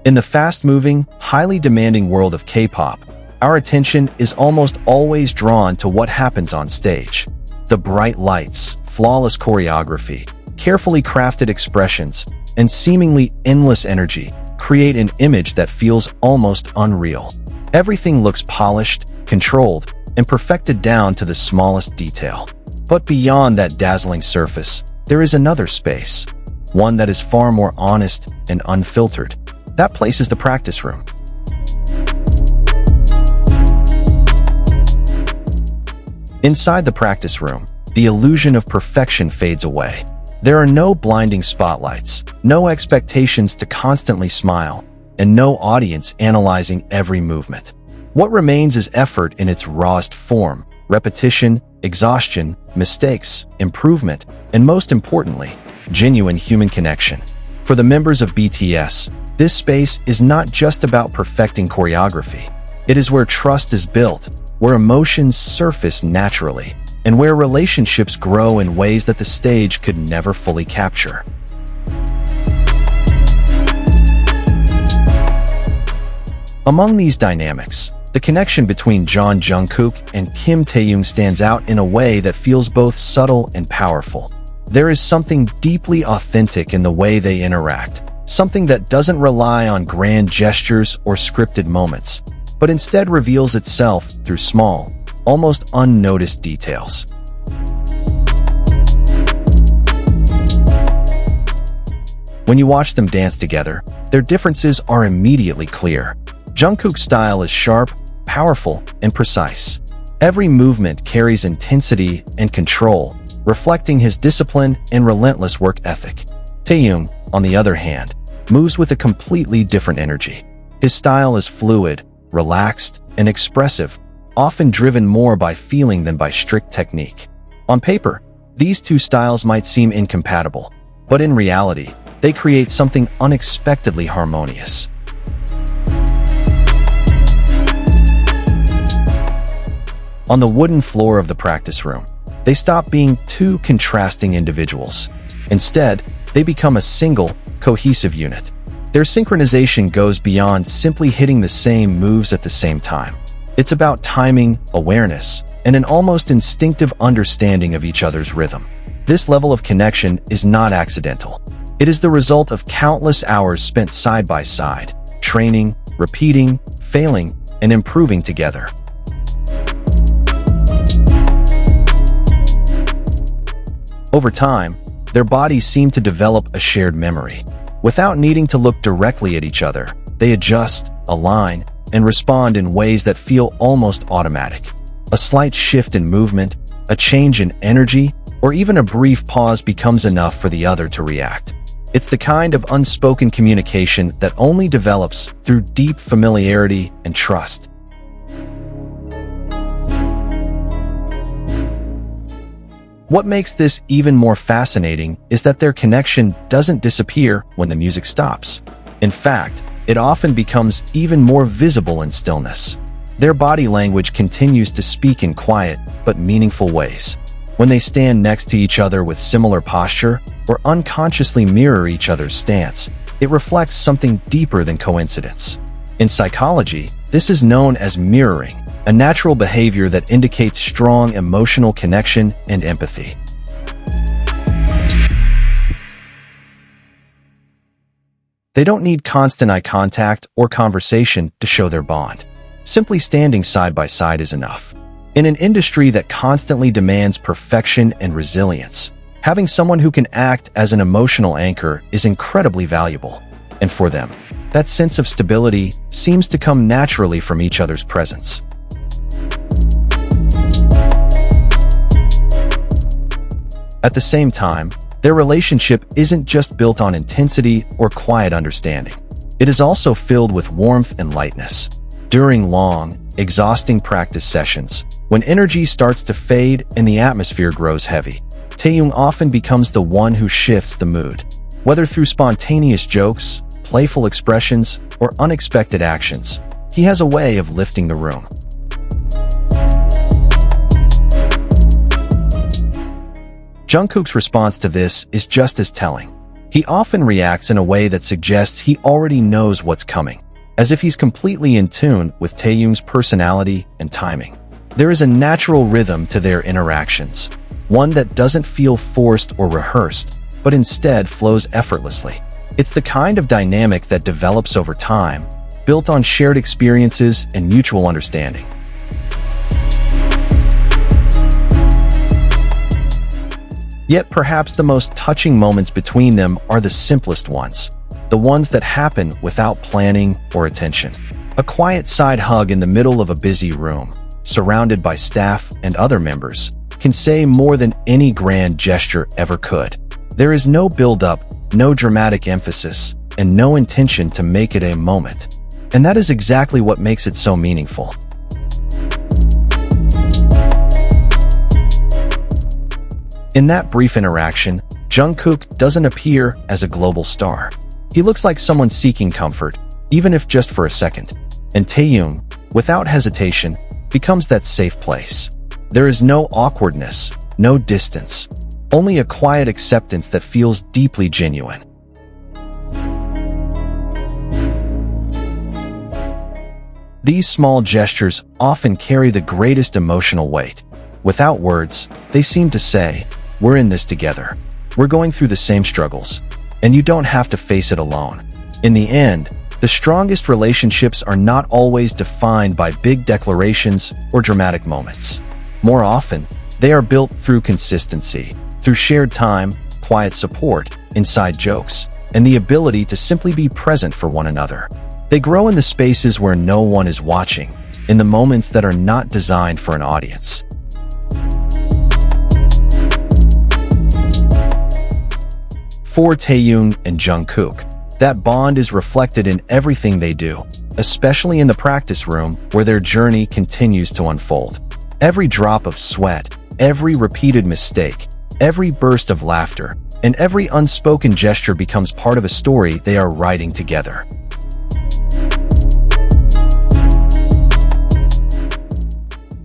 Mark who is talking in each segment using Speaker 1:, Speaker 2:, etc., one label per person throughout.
Speaker 1: In the fast-moving, highly demanding world of K-pop, our attention is almost always drawn to what happens on stage. The bright lights, flawless choreography, carefully crafted expressions, and seemingly endless energy create an image that feels almost unreal. Everything looks polished, controlled, and perfected down to the smallest detail. But beyond that dazzling surface, there is another space, one that is far more honest and unfiltered. That place is the practice room. Inside the practice room, the illusion of perfection fades away. There are no blinding spotlights, no expectations to constantly smile, and no audience analyzing every movement. What remains is effort in its rawest form, repetition, exhaustion, mistakes, improvement, and most importantly, genuine human connection. For the members of BTS, this space is not just about perfecting choreography. It is where trust is built, where emotions surface naturally, and where relationships grow in ways that the stage could never fully capture. Among these dynamics, the connection between Jungkook and Kim Taehyung stands out in a way that feels both subtle and powerful. There is something deeply authentic in the way they interact, something that doesn't rely on grand gestures or scripted moments, but instead reveals itself through small, almost unnoticed details. When you watch them dance together, their differences are immediately clear. Jungkook's style is sharp, powerful, and precise. Every movement carries intensity and control, reflecting his discipline and relentless work ethic. Taehyung, on the other hand, moves with a completely different energy. His style is fluid, relaxed, and expressive, often driven more by feeling than by strict technique. On paper, these two styles might seem incompatible, but in reality, they create something unexpectedly harmonious. On the wooden floor of the practice room, they stop being two contrasting individuals. Instead, they become a single, cohesive unit. Their synchronization goes beyond simply hitting the same moves at the same time. It's about timing, awareness, and an almost instinctive understanding of each other's rhythm. This level of connection is not accidental. It is the result of countless hours spent side by side, training, repeating, failing, and improving together. Over time, their bodies seem to develop a shared memory. Without needing to look directly at each other, they adjust, align, and respond in ways that feel almost automatic. A slight shift in movement, a change in energy, or even a brief pause becomes enough for the other to react. It's the kind of unspoken communication that only develops through deep familiarity and trust. What makes this even more fascinating is that their connection doesn't disappear when the music stops. In fact, it often becomes even more visible in stillness. Their body language continues to speak in quiet but meaningful ways. When they stand next to each other with similar posture or unconsciously mirror each other's stance, it reflects something deeper than coincidence. In psychology, this is known as mirroring, a natural behavior that indicates strong emotional connection and empathy. They don't need constant eye contact or conversation to show their bond. Simply standing side by side is enough. In an industry that constantly demands perfection and resilience, having someone who can act as an emotional anchor is incredibly valuable. And for them, that sense of stability seems to come naturally from each other's presence. At the same time, their relationship isn't just built on intensity or quiet understanding. It is also filled with warmth and lightness. During long, exhausting practice sessions, when energy starts to fade and the atmosphere grows heavy, Taehyung often becomes the one who shifts the mood. Whether through spontaneous jokes, playful expressions, or unexpected actions, he has a way of lifting the room. Jungkook's response to this is just as telling. He often reacts in a way that suggests he already knows what's coming, as if he's completely in tune with Taehyung's personality and timing. There is a natural rhythm to their interactions, one that doesn't feel forced or rehearsed, but instead flows effortlessly. It's the kind of dynamic that develops over time, built on shared experiences and mutual understanding. Yet perhaps the most touching moments between them are the simplest ones, the ones that happen without planning or attention. A quiet side hug in the middle of a busy room, surrounded by staff and other members, can say more than any grand gesture ever could. There is no build-up, no dramatic emphasis, and no intention to make it a moment. And that is exactly what makes it so meaningful. In that brief interaction, Jungkook doesn't appear as a global star. He looks like someone seeking comfort, even if just for a second. And Taehyung, without hesitation, becomes that safe place. There is no awkwardness, no distance, only a quiet acceptance that feels deeply genuine. These small gestures often carry the greatest emotional weight. Without words, they seem to say, "We're in this together. We're going through the same struggles, and you don't have to face it alone." In the end, the strongest relationships are not always defined by big declarations or dramatic moments. More often, they are built through consistency, through shared time, quiet support, inside jokes, and the ability to simply be present for one another. They grow in the spaces where no one is watching, in the moments that are not designed for an audience. For Taehyung and Jungkook, that bond is reflected in everything they do, especially in the practice room where their journey continues to unfold. Every drop of sweat, every repeated mistake, every burst of laughter, and every unspoken gesture becomes part of a story they are writing together.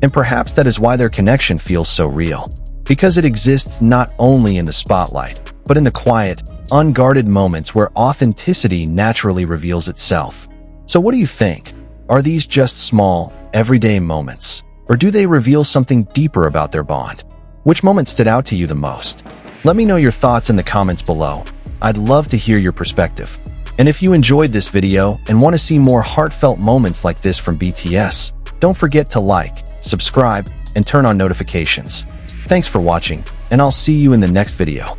Speaker 1: And perhaps that is why their connection feels so real, because it exists not only in the spotlight, but in the quiet, unguarded moments where authenticity naturally reveals itself. So what do you think? Are these just small, everyday moments? Or do they reveal something deeper about their bond? Which moment stood out to you the most? Let me know your thoughts in the comments below. I'd love to hear your perspective. And if you enjoyed this video and want to see more heartfelt moments like this from BTS, don't forget to like, subscribe, and turn on notifications. Thanks for watching, and I'll see you in the next video.